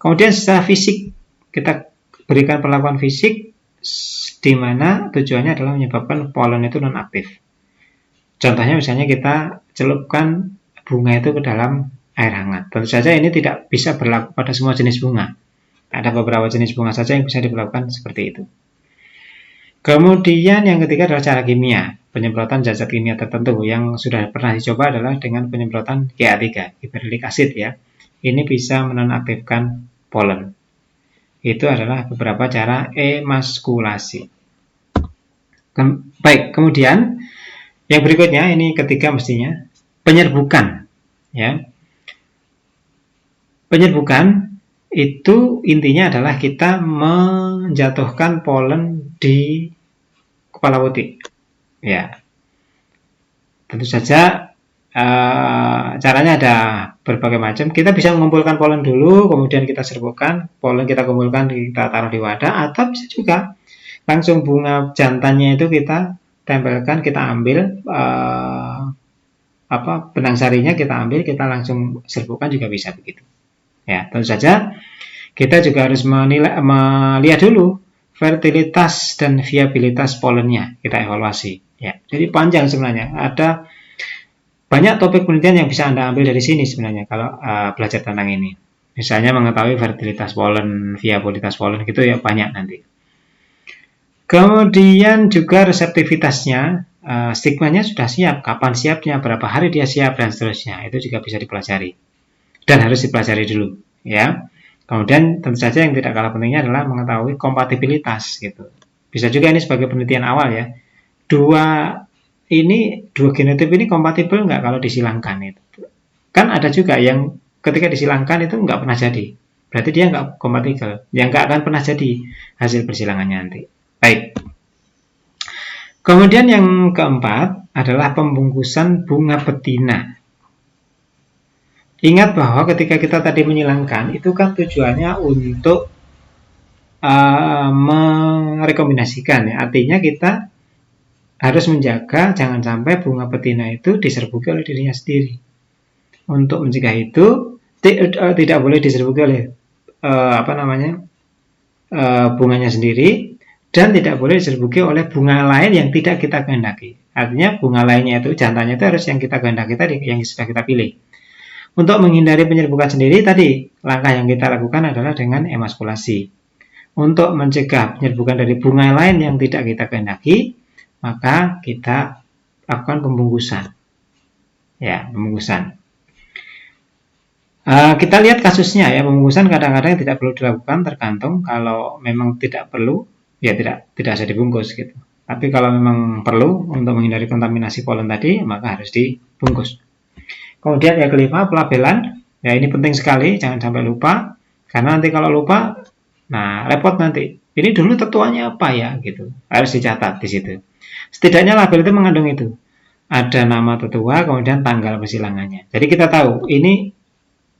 Kemudian secara fisik kita berikan perlakuan fisik di mana tujuannya adalah menyebabkan polen itu nonaktif. Contohnya misalnya kita celupkan bunga itu ke dalam air hangat. Tentu saja ini tidak bisa berlaku pada semua jenis bunga. Ada beberapa jenis bunga saja yang bisa dilakukan seperti itu. Kemudian yang ketiga adalah cara kimia. Penyemprotan zat kimia tertentu yang sudah pernah dicoba adalah dengan penyemprotan GA3, gibberellic acid ya. Ini bisa menonaktifkan polen. Itu adalah beberapa cara emaskulasi. Baik, kemudian yang berikutnya ini ketiga mestinya penyerbukan ya. Penyerbukan itu intinya adalah kita menjatuhkan polen di kepala putih. Ya, tentu saja caranya ada berbagai macam. Kita bisa mengumpulkan polen dulu, kemudian kita serbukkan, polen kita kumpulkan, kita taruh di wadah, atau bisa juga langsung bunga jantannya itu kita tempelkan, kita ambil benang sarinya kita ambil, kita langsung serbukkan juga bisa begitu. Ya, tentu saja kita juga harus melihat dulu fertilitas dan viabilitas polennya, kita evaluasi. Ya, jadi panjang sebenarnya. Ada banyak topik penelitian yang bisa Anda ambil dari sini sebenarnya kalau belajar tentang ini. Misalnya mengetahui fertilitas polen, viabilitas polen gitu ya, banyak nanti. Kemudian juga reseptivitasnya, stigmanya sudah siap, kapan siapnya, berapa hari dia siap, dan seterusnya. Itu juga bisa dipelajari. Dan harus dipelajari dulu, ya. Kemudian tentu saja yang tidak kalah pentingnya adalah mengetahui kompatibilitas gitu. Bisa juga ini sebagai penelitian awal ya. Dua genotip ini kompatibel nggak kalau disilangkan itu. Kan ada juga yang ketika disilangkan itu nggak pernah jadi. Berarti dia nggak kompatibel. Yang nggak akan pernah jadi hasil persilangannya nanti. Baik. Kemudian yang keempat adalah pembungkusan bunga betina. Ingat bahwa ketika kita tadi menyilangkan, itu kan tujuannya untuk merekombinasikan. Ya. Artinya kita harus menjaga jangan sampai bunga betina itu diserbuki oleh dirinya sendiri. Untuk mencegah itu, tidak boleh diserbuki oleh bunganya sendiri, dan tidak boleh diserbuki oleh bunga lain yang tidak kita kehendaki. Artinya bunga lainnya itu, jantannya itu harus yang kita kehendaki tadi, yang sudah kita pilih. Untuk menghindari penyerbukan sendiri, tadi langkah yang kita lakukan adalah dengan emaskulasi. Untuk mencegah penyerbukan dari bunga lain yang tidak kita kehendaki, maka kita lakukan pembungkusan. Ya, pembungkusan. Kita lihat kasusnya ya, pembungkusan kadang-kadang tidak perlu dilakukan, tergantung. Kalau memang tidak perlu, ya tidak usah dibungkus gitu. Tapi kalau memang perlu untuk menghindari kontaminasi polen tadi, maka harus dibungkus. Kemudian yang kelima, pelabelan. Ya, ini penting sekali, jangan sampai lupa. Karena nanti kalau lupa, nah repot nanti. Ini dulu tetuannya apa ya gitu. Harus dicatat di situ. Setidaknya label itu mengandung itu. Ada nama tetua, kemudian tanggal persilangannya. Jadi kita tahu, ini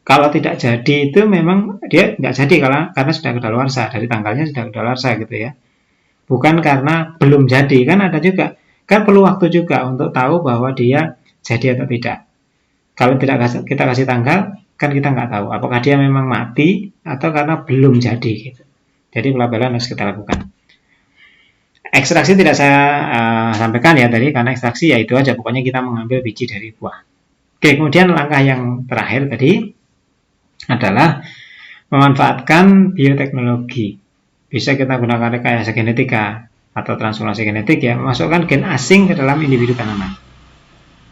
kalau tidak jadi itu memang dia nggak jadi karena sudah kedaluarsa. Dari tanggalnya sudah kedaluarsa gitu ya. Bukan karena belum jadi. Kan ada juga. Kan perlu waktu juga untuk tahu bahwa dia jadi atau tidak. Kalau tidak kita kasih tanggal, kan kita nggak tahu apakah dia memang mati atau karena belum jadi gitu. Jadi pelabelan harus kita lakukan. Ekstraksi tidak saya sampaikan ya tadi, karena ekstraksi ya itu aja, pokoknya kita mengambil biji dari buah. Oke, kemudian langkah yang terakhir tadi adalah memanfaatkan bioteknologi. Bisa kita gunakan rekayasa genetika atau transformasi genetik ya, memasukkan gen asing ke dalam individu tanaman.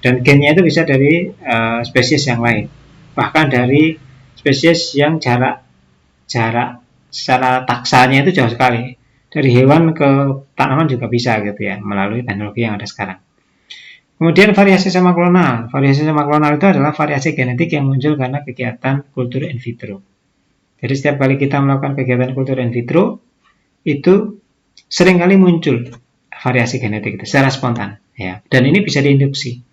Dan gennya itu bisa dari spesies yang lain, bahkan dari spesies yang jarak secara taksanya itu jauh sekali. Dari hewan ke tanaman juga bisa gitu ya, melalui teknologi yang ada sekarang. Kemudian variasi sama klonal. Variasi sama klonal itu adalah variasi genetik yang muncul karena kegiatan kultur in vitro. Jadi setiap kali kita melakukan kegiatan kultur in vitro, itu seringkali muncul variasi genetik itu secara spontan ya. Dan ini bisa diinduksi.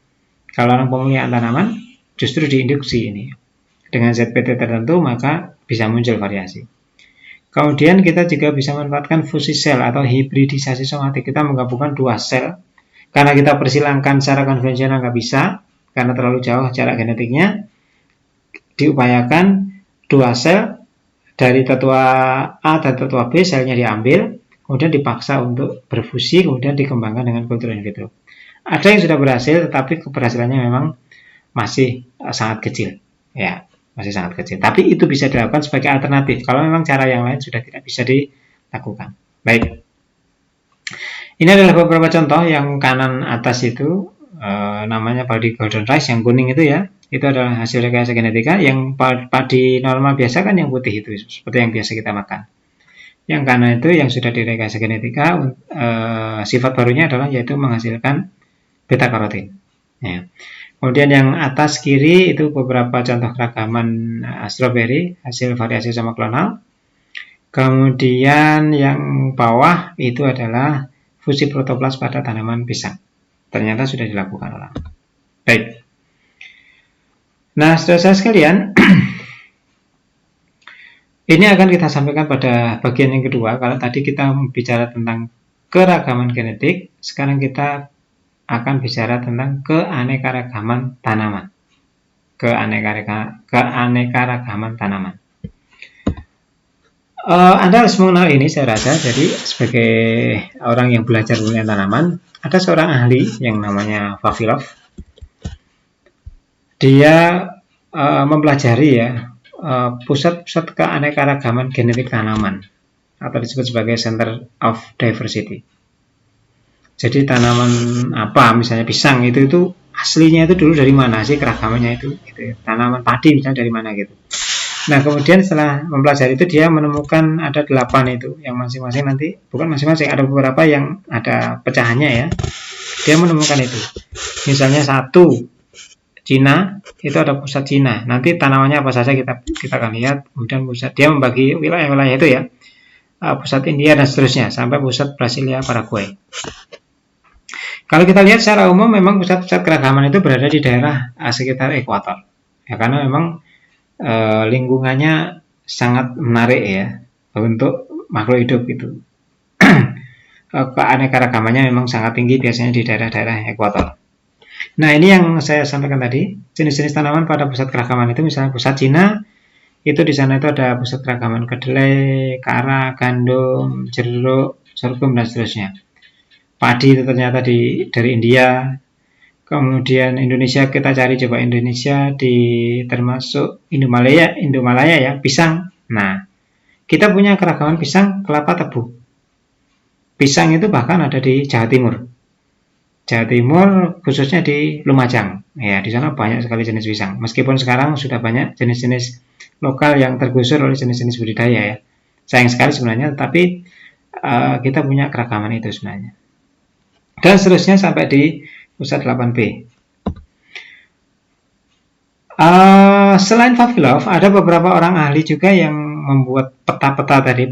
Kalau orang pemeliharaan tanaman justru diinduksi ini. Dengan ZPT tertentu maka bisa muncul variasi. Kemudian kita juga bisa memanfaatkan fusi sel atau hibridisasi somatik. Kita menggabungkan dua sel. Karena kita persilangkan secara konvensional nggak bisa, karena terlalu jauh jarak genetiknya, diupayakan dua sel dari tetua A dan tetua B, selnya diambil, kemudian dipaksa untuk berfusi, kemudian dikembangkan dengan kultur in vitro. Ada yang sudah berhasil, tetapi keberhasilannya memang masih sangat kecil, ya, masih sangat kecil. Tapi itu bisa dilakukan sebagai alternatif. Kalau memang cara yang lain sudah tidak bisa dilakukan. Baik, ini adalah beberapa contoh. Yang kanan atas itu namanya padi golden rice, yang kuning itu ya, itu adalah hasil rekayasa genetika. Yang padi normal biasa kan yang putih itu, seperti yang biasa kita makan. Yang kanan itu yang sudah direkayasa genetika, sifat barunya adalah yaitu menghasilkan beta karotin. Ya. Kemudian yang atas kiri itu beberapa contoh keragaman stroberi hasil variasi sama klonal. Kemudian yang bawah itu adalah fusi protoplas pada tanaman pisang. Ternyata sudah dilakukan orang. Baik. Nah, saudara-saudara sekalian, ini akan kita sampaikan pada bagian yang kedua. Kalau tadi kita bicara tentang keragaman genetik, sekarang kita akan bicara tentang keanekaragaman tanaman. Keanekaragaman tanaman. Anda harus mengenal ini, saya rasa. Jadi sebagai orang yang belajar mengenai tanaman, ada seorang ahli yang namanya Vavilov. Dia mempelajari ya pusat-pusat keanekaragaman genetik tanaman, atau disebut sebagai Center of Diversity. Jadi tanaman apa, misalnya pisang itu aslinya itu dulu dari mana sih keragamannya itu, gitu ya. Tanaman padi misalnya dari mana gitu. Nah, kemudian setelah mempelajari itu dia menemukan ada 8 itu, yang masing-masing nanti, bukan masing-masing, ada beberapa yang ada pecahannya ya. Dia menemukan itu. Misalnya 1 Cina, itu ada pusat Cina. Nanti tanamannya apa saja kita akan lihat. Kemudian pusat, dia membagi wilayah-wilayah itu ya. Pusat India dan seterusnya sampai pusat Brasilia, Paraguay. Kalau kita lihat secara umum memang pusat-pusat keragaman itu berada di daerah sekitar ekuator. Ya, karena memang lingkungannya sangat menarik ya untuk makhluk hidup itu. Keanekaragamannya memang sangat tinggi biasanya di daerah-daerah ekuator. Nah, ini yang saya sampaikan tadi, jenis-jenis tanaman pada pusat keragaman itu, misalnya pusat Cina, itu di sana itu ada pusat keragaman kedelai, kara, gandum, jeruk, sorghum dan seterusnya. Padi itu ternyata dari India. Kemudian Indonesia, kita cari coba Indonesia di termasuk Indomalaya ya, pisang. Nah, kita punya keragaman pisang kelapa tebu. Pisang itu bahkan ada di Jawa Timur. Jawa Timur khususnya di Lumajang. Ya, di sana banyak sekali jenis pisang. Meskipun sekarang sudah banyak jenis-jenis lokal yang tergusur oleh jenis-jenis budidaya ya. Sayang sekali sebenarnya, tapi kita punya keragaman itu sebenarnya. Dan seterusnya sampai di pusat 8B. Selain Vavilov, ada beberapa orang ahli juga yang membuat peta-peta tadi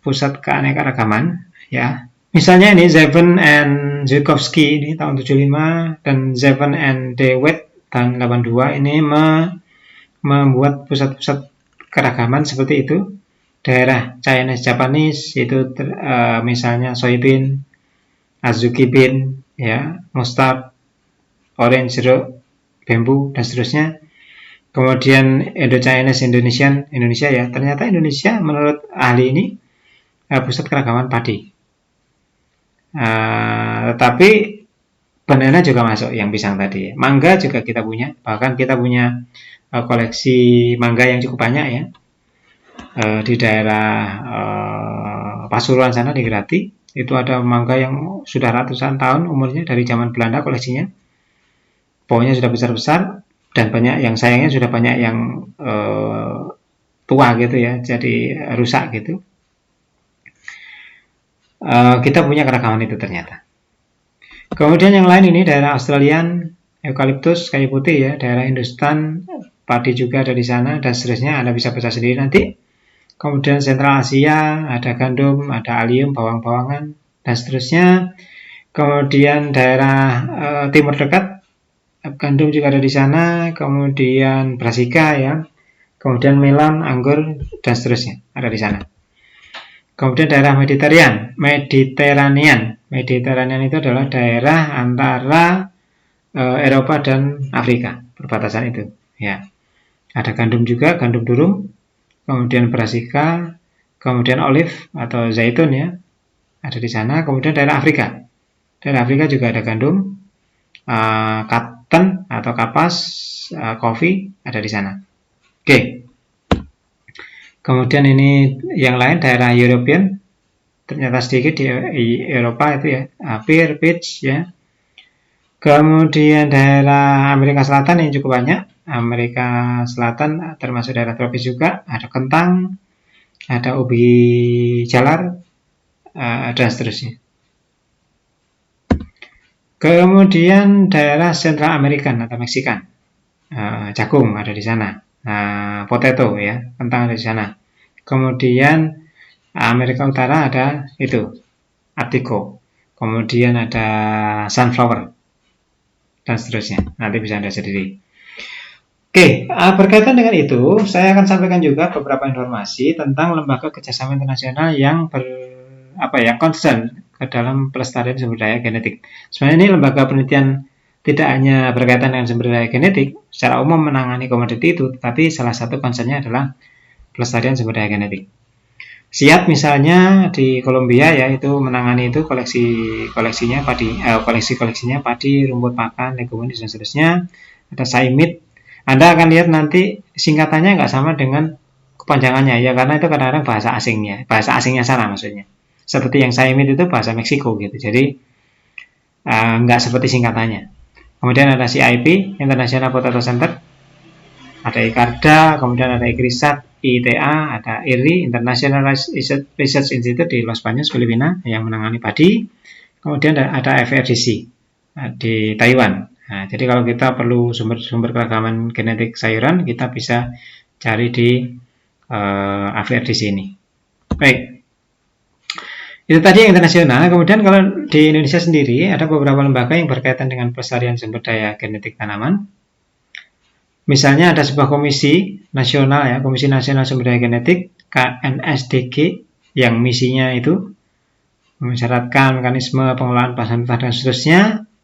pusat keanekaragaman ya. Misalnya ini Zevin and Zhukovsky ini tahun 75 dan Zevin and DeWitt tahun 82 ini membuat pusat-pusat keragaman seperti itu. Daerah Chinese Japanese itu misalnya soybean, azuki bean, ya, mustard, orange jeruk, bambu dan seterusnya. Kemudian Indo-Chinese Indonesia ya. Ternyata Indonesia menurut ahli ini pusat keragaman padi. Tetapi banana juga masuk yang pisang tadi. Mangga juga kita punya. Bahkan kita punya koleksi mangga yang cukup banyak ya. Di daerah Pasuruan sana di Grati. Itu ada mangga yang sudah ratusan tahun umurnya dari zaman Belanda koleksinya. Pohonnya sudah besar-besar dan banyak yang sayangnya sudah banyak yang tua gitu ya, jadi rusak gitu. Kita punya keragaman itu ternyata. Kemudian yang lain ini daerah Australian, eukaliptus, kayu putih ya, daerah Hindustan, padi juga ada di sana dan seterusnya. Anda bisa baca sendiri nanti. Kemudian Sentral Asia, ada gandum, ada alium, bawang-bawangan, dan seterusnya. Kemudian daerah timur dekat, gandum juga ada di sana. Kemudian Brassica ya. Kemudian melon, anggur, dan seterusnya ada di sana. Kemudian daerah Mediterranean itu adalah daerah antara Eropa dan Afrika, perbatasan itu. Ya, ada gandum juga, gandum durum. Kemudian Brassica, kemudian olive atau zaitun ya, ada di sana. Kemudian daerah Afrika juga ada gandum, cotton atau kapas, kopi ada di sana. Oke. Kemudian ini yang lain daerah European, ternyata sedikit di Eropa itu ya, pear, peach ya. Kemudian daerah Amerika Selatan yang cukup banyak. Amerika Selatan termasuk daerah tropis juga, ada kentang, ada ubi jalar, dan seterusnya. Kemudian daerah Central American atau Meksikan, jagung ada di sana, potato ya, kentang ada di sana. Kemudian Amerika Utara ada itu, Artico. Kemudian ada sunflower dan seterusnya. Nanti bisa Anda sendiri. Oke, berkaitan dengan itu, saya akan sampaikan juga beberapa informasi tentang lembaga kerjasama internasional yang concern ke dalam pelestarian sumber daya genetik. Sebenarnya ini lembaga penelitian tidak hanya berkaitan dengan sumber daya genetik, secara umum menangani komoditi itu, tetapi salah satu concernnya adalah pelestarian sumber daya genetik. SIAT misalnya di Kolombia ya, itu menangani itu koleksinya padi, rumput pakan, leguminis dan seterusnya. Ada SAIMIT. Anda akan lihat nanti singkatannya nggak sama dengan kepanjangannya ya, karena itu kadang-kadang bahasa asingnya sana maksudnya. Seperti yang SAIMIT itu bahasa Meksiko gitu, jadi nggak seperti singkatannya. Kemudian ada CIP, International Potato Center, ada ICARDA, kemudian ada ICRISAT, IITA, ada IRI, International Research Institute di Los Baños, Filipina, yang menangani padi. Kemudian ada FRDC di Taiwan. Nah, jadi kalau kita perlu sumber keragaman genetik sayuran, kita bisa cari di FRDC ini. Baik, itu tadi yang internasional. Kemudian kalau di Indonesia sendiri, ada beberapa lembaga yang berkaitan dengan pelestarian sumber daya genetik tanaman. Misalnya ada sebuah komisi nasional ya, Komisi Nasional Sumber Daya Genetik KNSDG, yang misinya itu mensyaratkan mekanisme pengelolaan plasma nutfah dan seterusnya.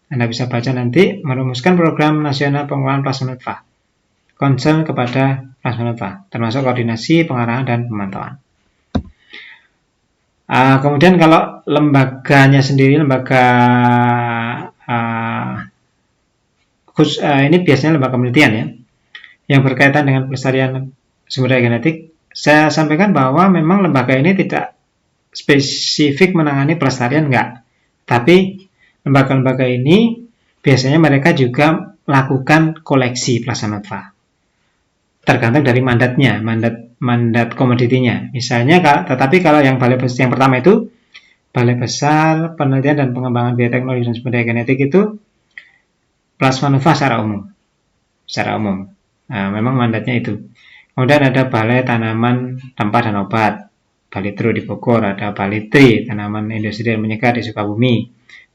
Anda bisa baca nanti, merumuskan program nasional pengelolaan plasma nutfah, concern kepada plasma nutfah, termasuk koordinasi, pengarahan, dan pemantauan. Kemudian kalau lembaganya sendiri, lembaga ini biasanya lembaga penelitian ya, yang berkaitan dengan pelestarian sumber daya genetik. Saya sampaikan bahwa memang lembaga ini tidak spesifik menangani pelestarian, enggak. Tapi lembaga-lembaga ini biasanya mereka juga melakukan koleksi plasma. Tergantung dari mandatnya, mandat komoditinya. Misalnya, tetapi kalau yang balai besar yang pertama itu, Balai Besar Penelitian dan Pengembangan Bioteknologi dan Sumber Daya Genetik itu plasmanova secara umum. Nah, memang mandatnya itu. Kemudian ada Balai Tanaman Rempah dan Obat, Balitro di Bogor, ada Balitri, Tanaman Industri dan Menyegar di Sukabumi.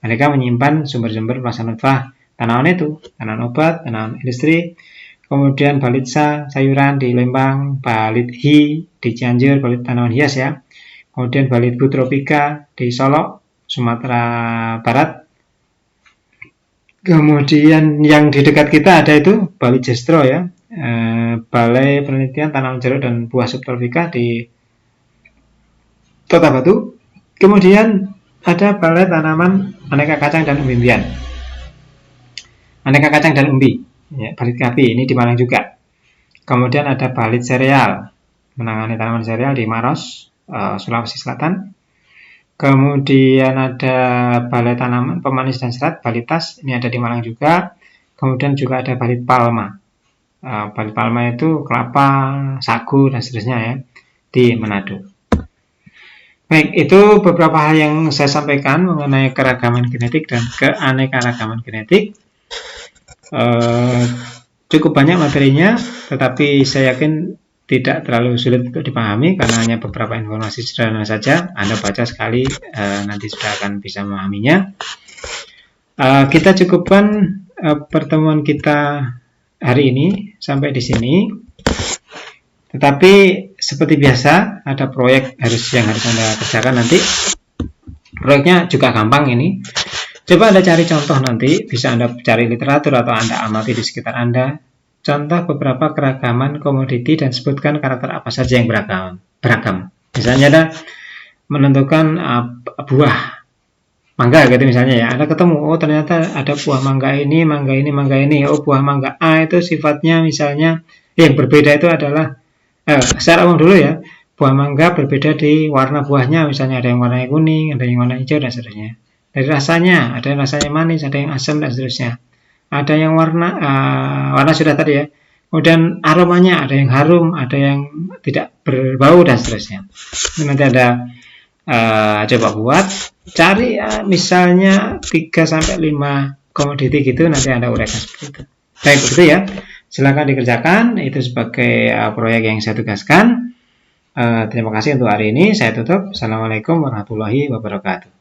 Mereka menyimpan sumber-sumber plasmanova tanaman itu, tanaman obat, tanaman industri. Kemudian Balitsa sayuran di Lembang, Balithi di Cianjur, Balit tanaman hias ya. Kemudian Balitbu tropika di Solok, Sumatera Barat. Kemudian yang di dekat kita ada itu Balit Jestro ya, Balai Penelitian Tanaman Jeruk dan Buah Subtropika di Kota Batu. Kemudian ada Balai Tanaman Aneka Kacang dan Umbi-umbian. Aneka Kacang dan Umbi, ya, Balit Kapi, ini di Malang juga. Kemudian ada Balit Sereal, menangani tanaman sereal di Maros, Sulawesi Selatan. Kemudian ada Balai Tanaman Pemanis dan Serat, Balitas, ini ada di Malang juga. Kemudian juga ada Balit Palma. Balit Palma itu kelapa, sagu, dan seterusnya ya, di Manado. Baik, itu beberapa hal yang saya sampaikan mengenai keragaman genetik dan keanekaragaman genetik. Cukup banyak materinya, tetapi saya yakin tidak terlalu sulit untuk dipahami karena hanya beberapa informasi sederhana saja. Anda baca sekali, nanti sudah akan bisa memahaminya. Kita cukupkan pertemuan kita hari ini sampai di sini. Tetapi seperti biasa, ada proyek yang harus Anda kerjakan nanti. Proyeknya juga gampang ini. Coba Anda cari contoh nanti, bisa Anda cari literatur atau Anda amati di sekitar Anda. Contoh beberapa keragaman komoditi dan sebutkan karakter apa saja yang beragam. Misalnya Anda menentukan buah mangga gitu misalnya ya. Anda ketemu, oh ternyata ada buah mangga ini. Oh buah mangga A itu sifatnya misalnya yang berbeda itu adalah secara umum dulu ya. Buah mangga berbeda di warna buahnya, misalnya ada yang warna kuning, ada yang warna hijau dan seterusnya. Dari rasanya, ada yang rasanya manis, ada yang asam dan seterusnya. Ada yang warna sudah tadi ya. Kemudian aromanya, ada yang harum, ada yang tidak berbau dan seterusnya. Nanti ada coba buat, cari misalnya 3-5 komoditi gitu, nanti Anda uraikan seperti itu. Baik, begitu ya. Silakan dikerjakan, itu sebagai proyek yang saya tugaskan. Terima kasih untuk hari ini, saya tutup. Assalamualaikum warahmatullahi wabarakatuh.